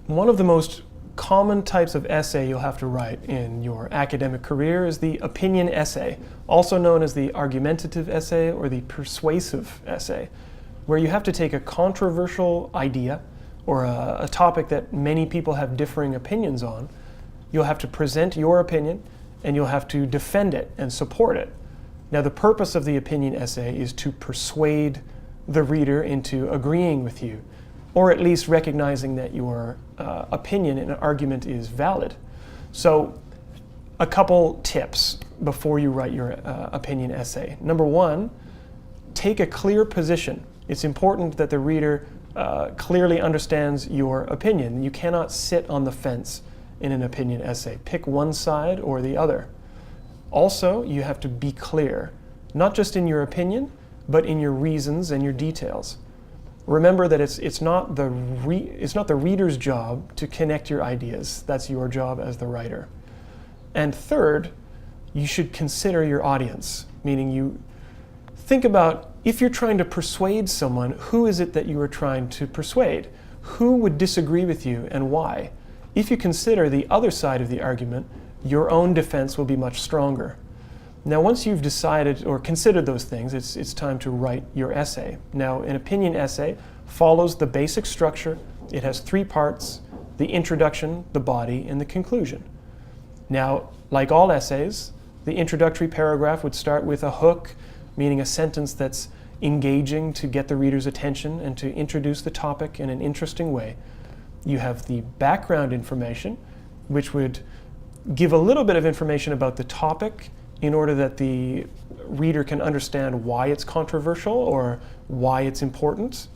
One of the most common types of essay you'll have to write in your academic career is the opinion essay, also known as the argumentative essay or the persuasive essay, where you have to take a controversial idea or a topic that many people have differing opinions on. You'll have to present your opinion and you'll have to defend it and support it. Now, the purpose of the opinion essay is to persuade the reader into agreeing with you, or at least recognizing that your opinion in an argument is valid. So, a couple tips before you write your opinion essay. Number one, take a clear position. It's important that the reader clearly understands your opinion. You cannot sit on the fence in an opinion essay. Pick one side or the other. Also, you have to be clear, not just in your opinion, but in your reasons and your details. Remember that it's not the reader's job to connect your ideas. That's your job as the writer. And third, you should consider your audience, meaning you think about, if you're trying to persuade someone, who is it that you are trying to persuade? Who would disagree with you and why? If you consider the other side of the argument, your own defense will be much stronger. Now, once you've decided or considered those things, it's time to write your essay. Now, an opinion essay follows the basic structure. It has three parts: the introduction, the body, and the conclusion. Now, like all essays, the introductory paragraph would start with a hook, meaning a sentence that's engaging to get the reader's attention and to introduce the topic in an interesting way. You have the background information, which would give a little bit of information about the topic in order that the reader can understand why it's controversial or why it's important.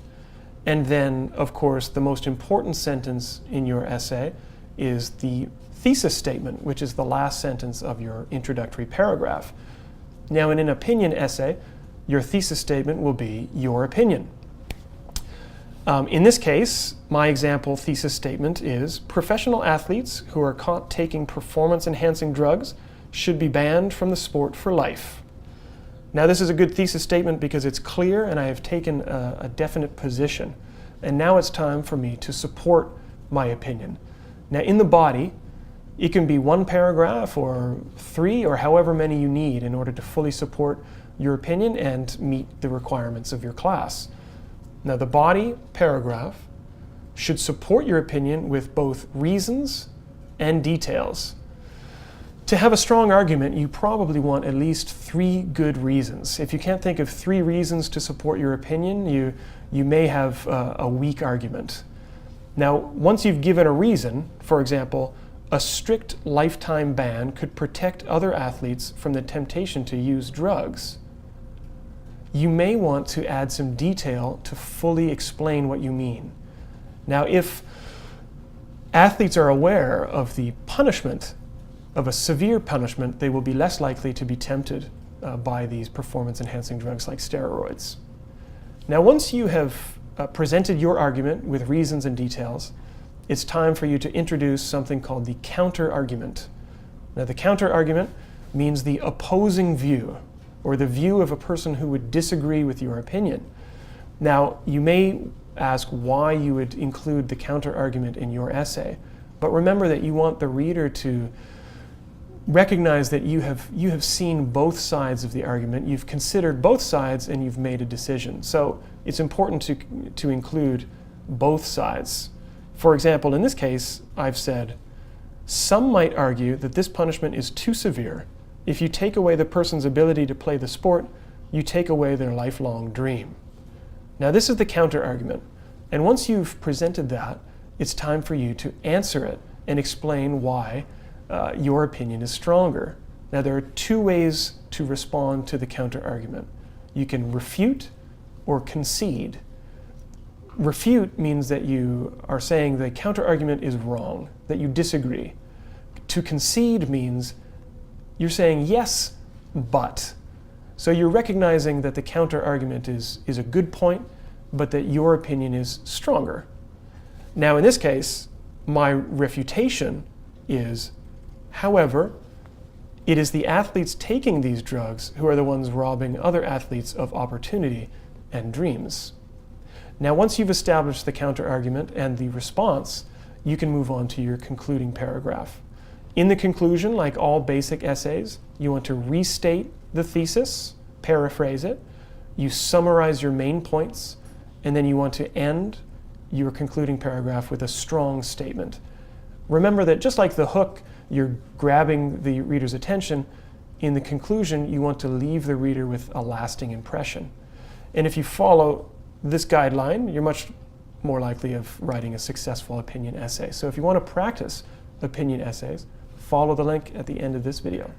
And then, of course, the most important sentence in your essay is the thesis statement, which is the last sentence of your introductory paragraph. Now, in an opinion essay, your thesis statement will be your opinion. In this case, my example thesis statement is: professional athletes who are caught taking performance-enhancing drugs should be banned from the sport for life. Now, this is a good thesis statement because it's clear and I have taken a definite position. And now it's time for me to support my opinion. Now, in the body, it can be one paragraph or three or however many you need in order to fully support your opinion and meet the requirements of your class. Now, the body paragraph should support your opinion with both reasons and details. To have a strong argument, you probably want at least 3 good reasons. If you can't think of 3 reasons to support your opinion, you may have a weak argument. Now, once you've given a reason, for example, a strict lifetime ban could protect other athletes from the temptation to use drugs. You may want to add some detail to fully explain what you mean. Now, if athletes are aware of the punishment, of a severe punishment, they will be less likely to be tempted by these performance-enhancing drugs like steroids. Now, once you have presented your argument with reasons and details, it's time for you to introduce something called the counter-argument. Now, the counter-argument means the opposing view, or the view of a person who would disagree with your opinion. Now, you may ask why you would include the counter-argument in your essay, but remember that you want the reader to recognize that you have seen both sides of the argument, you've considered both sides, and you've made a decision. So it's important to include both sides. For example, in this case, I've said, some might argue that this punishment is too severe. If you take away the person's ability to play the sport, you take away their lifelong dream. Now, this is the counter-argument. And once you've presented that, it's time for you to answer it and explain why your opinion is stronger. Now, there are 2 ways to respond to the counter-argument. You can refute or concede. Refute means that you are saying the counter-argument is wrong, that you disagree. To concede means you're saying yes, but. So you're recognizing that the counter-argument is a good point, but that your opinion is stronger. Now, in this case, my refutation is, however, it is the athletes taking these drugs who are the ones robbing other athletes of opportunity and dreams. Now, once you've established the counter-argument and the response, you can move on to your concluding paragraph. In the conclusion, like all basic essays, you want to restate the thesis, paraphrase it, you summarize your main points, and then you want to end your concluding paragraph with a strong statement. Remember that just like the hook, you're grabbing the reader's attention, in the conclusion, you want to leave the reader with a lasting impression. And if you follow this guideline, you're much more likely of writing a successful opinion essay. So if you want to practice opinion essays, follow the link at the end of this video.